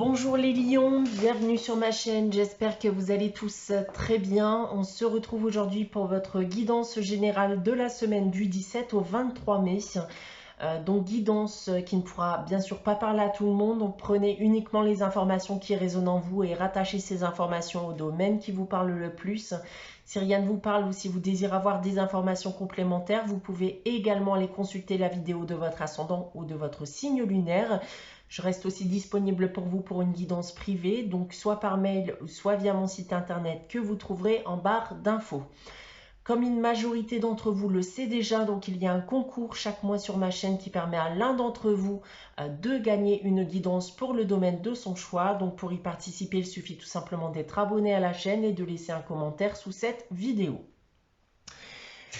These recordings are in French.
Bonjour les lions, bienvenue sur ma chaîne, j'espère que vous allez tous très bien. On se retrouve aujourd'hui pour votre guidance générale de la semaine du 17 au 23 mai. Donc guidance qui ne pourra bien sûr pas parler à tout le monde, donc prenez uniquement les informations qui résonnent en vous et rattachez ces informations au domaine qui vous parle le plus. Si rien ne vous parle ou si vous désirez avoir des informations complémentaires, vous pouvez également aller consulter la vidéo de votre ascendant ou de votre signe lunaire. Je reste aussi disponible pour vous pour une guidance privée, donc soit par mail, soit via mon site internet que vous trouverez en barre d'infos. Comme une majorité d'entre vous le sait déjà, donc il y a un concours chaque mois sur ma chaîne qui permet à l'un d'entre vous de gagner une guidance pour le domaine de son choix. Donc pour y participer, il suffit tout simplement d'être abonné à la chaîne et de laisser un commentaire sous cette vidéo.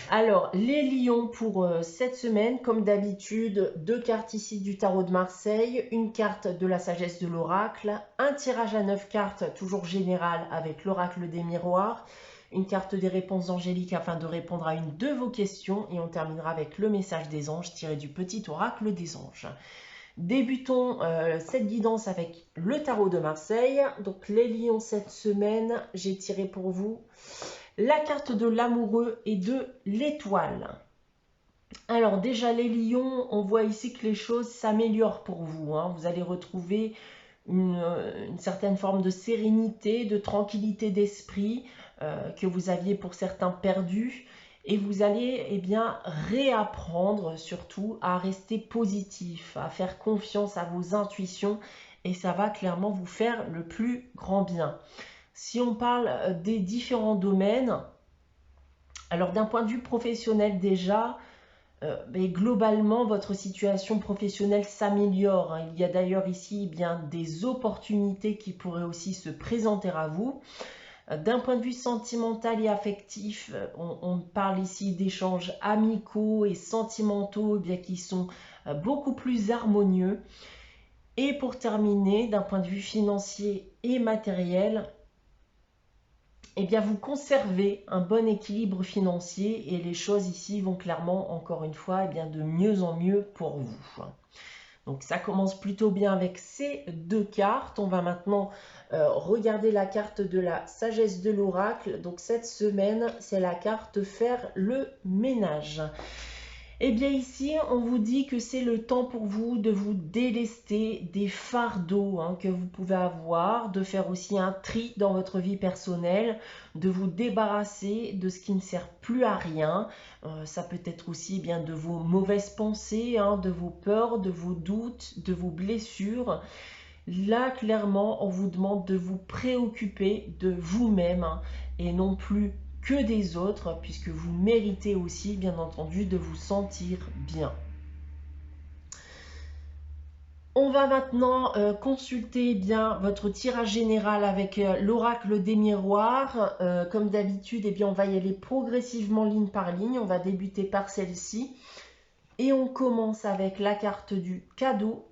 Alors, les lions pour cette semaine, comme d'habitude, deux cartes ici du tarot de Marseille, une carte de la sagesse de l'oracle, un tirage à 9 cartes, toujours général avec l'oracle des miroirs, une carte des réponses angéliques afin de répondre à une de vos questions et on terminera avec le message des anges tiré du petit oracle des anges. Débutons cette guidance avec le tarot de Marseille. Donc les lions cette semaine, j'ai tiré pour vous la carte de l'amoureux et de l'étoile. Alors déjà les lions, on voit ici que les choses s'améliorent pour vous. Vous allez retrouver une certaine forme de sérénité, de tranquillité d'esprit que vous aviez pour certains perdus. Et vous allez réapprendre surtout à rester positif, à faire confiance à vos intuitions. Et ça va clairement vous faire le plus grand bien. Si on parle des différents domaines, alors d'un point de vue professionnel déjà, globalement votre situation professionnelle s'améliore. Il y a d'ailleurs ici des opportunités qui pourraient aussi se présenter à vous. D'un point de vue sentimental et affectif, on parle ici d'échanges amicaux et sentimentaux qui sont beaucoup plus harmonieux. Et pour terminer, d'un point de vue financier et matériel, vous conservez un bon équilibre financier et les choses ici vont clairement, encore une fois, de mieux en mieux pour vous. Donc ça commence plutôt bien avec ces deux cartes. On va maintenant regarder la carte de la sagesse de l'oracle. Donc cette semaine, c'est la carte faire le ménage. Et bien ici, on vous dit que c'est le temps pour vous de vous délester des fardeaux que vous pouvez avoir, de faire aussi un tri dans votre vie personnelle, de vous débarrasser de ce qui ne sert plus à rien. Ça peut être aussi de vos mauvaises pensées, de vos peurs, de vos doutes, de vos blessures. Là, clairement, on vous demande de vous préoccuper de vous-même et non plus que des autres, puisque vous méritez aussi, bien entendu, de vous sentir bien. On va maintenant consulter votre tirage général avec l'oracle des miroirs. Comme d'habitude, on va y aller progressivement ligne par ligne. On va débuter par celle-ci. Et on commence avec la carte du cadeau,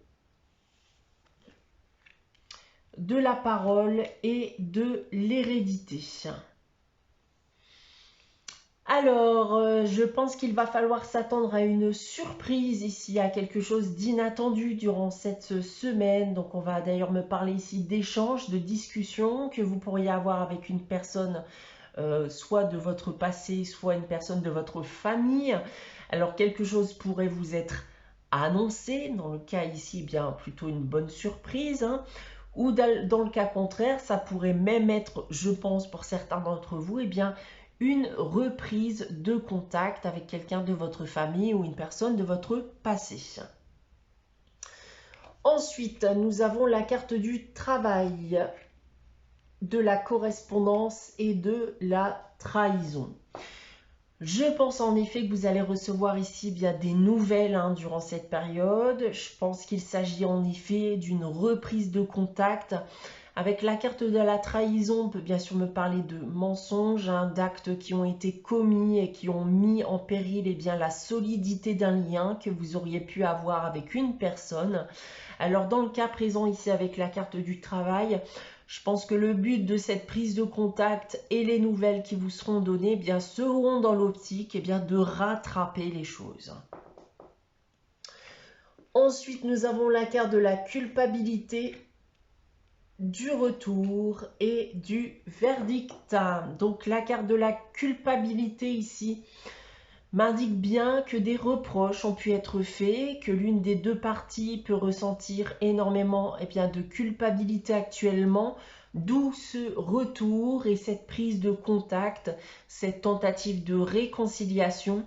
de la parole et de l'hérédité. Alors, je pense qu'il va falloir s'attendre à une surprise ici, à quelque chose d'inattendu durant cette semaine. Donc, on va d'ailleurs me parler ici d'échanges, de discussions que vous pourriez avoir avec une personne, soit de votre passé, soit une personne de votre famille. Alors, quelque chose pourrait vous être annoncé, dans le cas ici, plutôt une bonne surprise, ou dans le cas contraire, ça pourrait même être, je pense, pour certains d'entre vous, une reprise de contact avec quelqu'un de votre famille ou une personne de votre passé. Ensuite, nous avons la carte du travail, de la correspondance et de la trahison. Je pense en effet que vous allez recevoir ici des nouvelles durant cette période. Je pense qu'il s'agit en effet d'une reprise de contact. Avec la carte de la trahison, on peut bien sûr me parler de mensonges, d'actes qui ont été commis et qui ont mis en péril la solidité d'un lien que vous auriez pu avoir avec une personne. Alors dans le cas présent ici avec la carte du travail, je pense que le but de cette prise de contact et les nouvelles qui vous seront données seront dans l'optique de rattraper les choses. Ensuite, nous avons la carte de la culpabilité, du retour et du verdict. Donc la carte de la culpabilité ici m'indique bien que des reproches ont pu être faits, que l'une des deux parties peut ressentir énormément de culpabilité actuellement, d'où ce retour et cette prise de contact, cette tentative de réconciliation.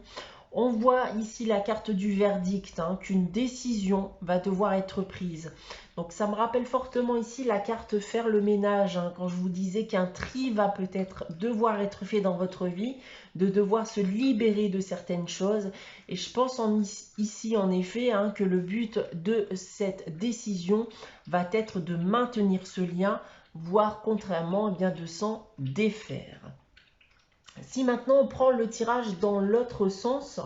On voit ici la carte du verdict, qu'une décision va devoir être prise. Donc ça me rappelle fortement ici la carte faire le ménage, quand je vous disais qu'un tri va peut-être devoir être fait dans votre vie, de devoir se libérer de certaines choses. Et je pense ici en effet que le but de cette décision va être de maintenir ce lien, voire contrairement de s'en défaire. Si maintenant on prend le tirage dans l'autre sens,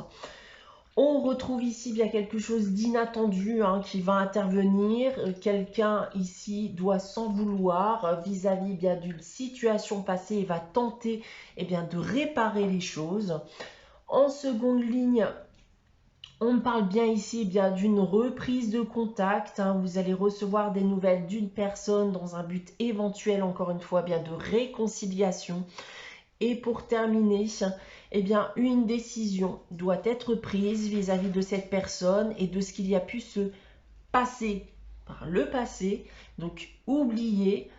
on retrouve ici bien quelque chose d'inattendu qui va intervenir. Quelqu'un ici doit s'en vouloir vis-à-vis d'une situation passée et va tenter de réparer les choses. En seconde ligne, on parle bien ici d'une reprise de contact. Vous allez recevoir des nouvelles d'une personne dans un but éventuel, encore une fois, de réconciliation. Et pour terminer, une décision doit être prise vis-à-vis de cette personne et de ce qu'il y a pu se passer par le passé. Donc, oublier,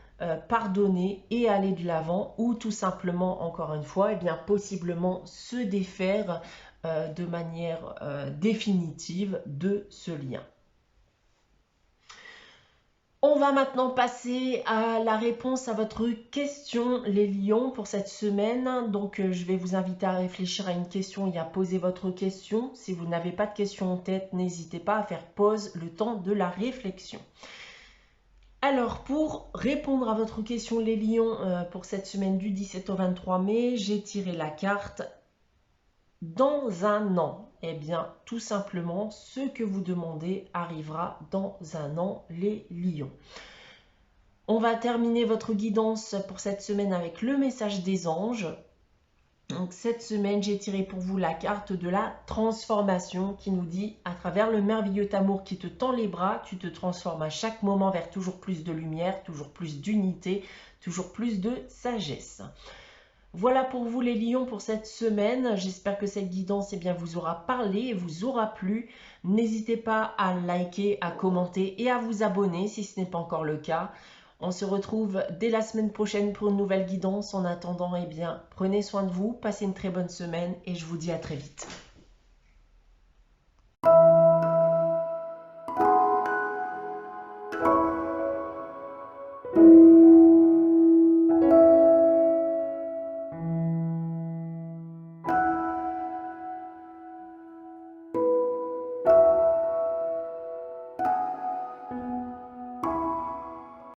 pardonner et aller de l'avant, ou tout simplement, encore une fois, possiblement se défaire de manière définitive de ce lien. On va maintenant passer à la réponse à votre question, les lions, pour cette semaine. Donc, je vais vous inviter à réfléchir à une question et à poser votre question. Si vous n'avez pas de question en tête, n'hésitez pas à faire pause le temps de la réflexion. Alors, pour répondre à votre question, les lions, pour cette semaine du 17 au 23 mai, j'ai tiré la carte « Dans un an ». Tout simplement, ce que vous demandez arrivera dans un an, les lions. On va terminer votre guidance pour cette semaine avec le message des anges. Donc cette semaine, j'ai tiré pour vous la carte de la transformation qui nous dit, à travers le merveilleux amour qui te tend les bras, tu te transformes à chaque moment vers toujours plus de lumière, toujours plus d'unité, toujours plus de sagesse. Voilà pour vous les lions pour cette semaine. J'espère que cette guidance vous aura parlé et vous aura plu. N'hésitez pas à liker, à commenter et à vous abonner si ce n'est pas encore le cas. On se retrouve dès la semaine prochaine pour une nouvelle guidance. En attendant, prenez soin de vous, passez une très bonne semaine et je vous dis à très vite.